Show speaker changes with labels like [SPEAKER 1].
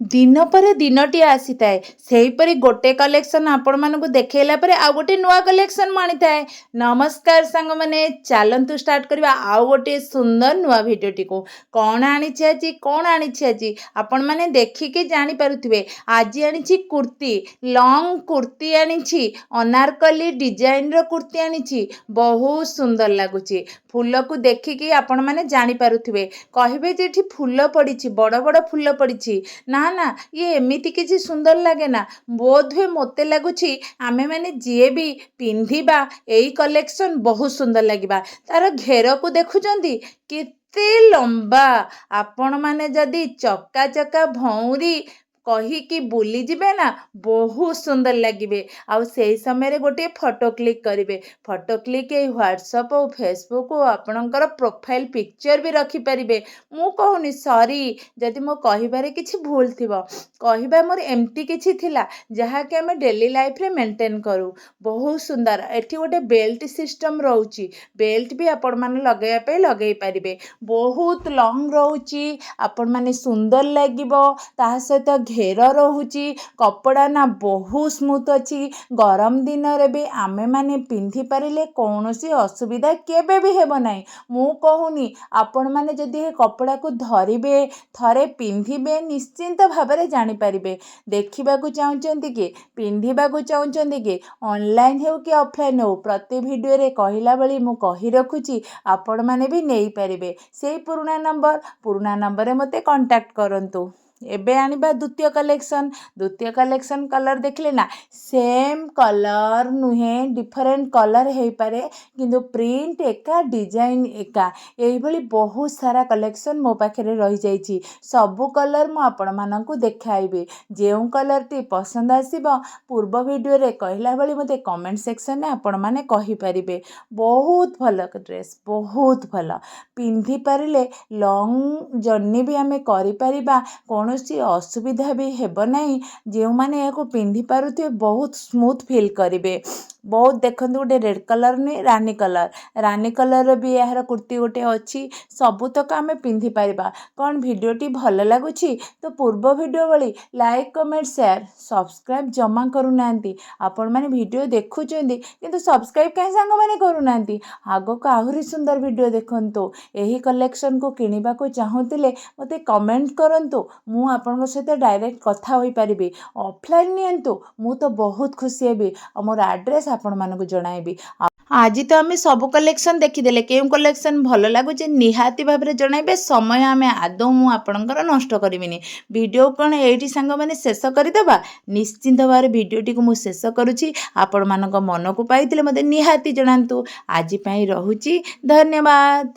[SPEAKER 1] दिन पर दिनटी आसी थाए सेहीपरि गोटे कलेक्शन आपण मानकु देखैला परे आ गोटे नुआ कलेक्शन मानी थाए। नमस्कार सांग माने चलंतु स्टार्ट करबा आ गोटे सुंदर नुआ भिडियोटी को कौन आनी आपण माने देखि के जानि पारुथिबे। आज आनी कुर्ती लॉन्ग कुर्ती आनी अनारकली डिजाइन रो कुर्ती आनी बहुत सुंदर लगुची। फूल को देखिकी आपण माने जानि पारुथिबे कहिबे जे एठी फूल पड़ी बड़ बड़ फूल पड़ी ना ना ये एमिति किसी सुंदर लगे ना बोध हुए मते लगुची आमे माने जीए भी पिंधिबा एई कलेक्शन बहुत सुंदर लगिबा। तार घेर को देखुचंदी केते लंबा आपण माने जदी चक्का चक्का भौरी कहीकि बुली जिबे ना बहुत सुंदर लगिबे। आउ सेही समय रे गोटे फोटो क्लिक करिवे। फोटो क्लिक ए व्हाट्सएप और फेसबुक और आपणकर प्रोफाइल पिक्चर भी रखि परिबे। मु कहूनी सॉरी जदि मो कहिबारे किछि भूल थिबो कहिबा मोर एम्ति किछि थिला जहा कि हमें डेली लाइफ रे मेंटेन करू। बहुत सुंदर एठी गोटे बेल्ट सिस्टम रहउची बेल्ट भी आपण माने लगेया पे लगेई परिबे। बहुत लॉन्ग रहउची आपण माने सुंदर लागिबो। ता सहित घेर रहउची कपड़ा ना बहुत स्मूथ अछि। गरम दिन रे भी आमे माने पिंधि परिले कोनोसी असुविधा केबे भी हेबो नाही। मु कहूनी आपण माने जदि हे कपड़ा को धरिबे थरे पिंधिबे निश्चिंत भाबरे जानि परिबे। देखिबा को चाहुचंती कि पिंधिबा को चाहुचंती कि ऑनलाइन हेउ कि ऑफलाइन हेउ प्रति वीडियो रे कहिला बळी मु कहि रखुची आपण माने भी नेई परिबे। सेही पुराना नंबर रे मते कांटेक्ट करंतु। एबे आनिबा द्वितीय कलेक्शन कलर देखले ना सेम कलर नुहे डिफरेंट कलर हे पारे किंतु प्रिंट एका डिजाइन एका एही भली बहुत सारा कलेक्शन मो पाखरे रही जाइछि। सबु कलर मु आपण मानकु देखाइबे। जेउ कलर टी पसंद आसीबो पूर्व वीडियो रे कहिला भली मते कमेंट सेक्शन रे आपण माने कहि परिबे। बहुत भलो ड्रेस बहुत भलो पिंधि परिले लॉन्ग जर्नी भी आमे करि परिबा कोनोसी असुविधा भी हेबो नाही। जेउ माने याको पिंधि पारुथिबे बहुत स्मूथ फील करिवे। बहुत देखंतु गोटे रेड कलर ने रानी कलर भी यार कुर्ती गोटे अच्छी सबू तक आमे पिंधि पारिबा। कौन वीडियोटी भल लगुची तो पूर्व वीडियो भली लाइक कमेंट शेयर सब्सक्राइब जमा करू नांती। आपण माने वीडियो देखुचंदी किंतु सब्सक्राइब काहे सांग माने करू नांती। आगो को आहुरी सुंदर वीडियो देखंतु। एही कलेक्शन को किनिबा को चाहुतिले मते कमेंट करंतु मु आपनक सहित डायरेक्ट कथा होई परिबी। ऑफलाइन नियंतु मु तो बहुत खुशी हेबी मोर एड्रेस आपण मानकु जणाइबी। आज तो आम सब कलेक्शन देखीदे केउ कलेक्शन भल लगुचे निहाती भाव में जनइबे। समय आम आदौ मु आपणकर नष्ट करिबिनी। वीडियो कौन एठी सांग माने शेष करदेबा निश्चिंत भाव वीडियोटी को मु शेष करुची। आपण मानक मन को पाइतिले मते निहाती जणांतु। आज पई रहुची धन्यवाद।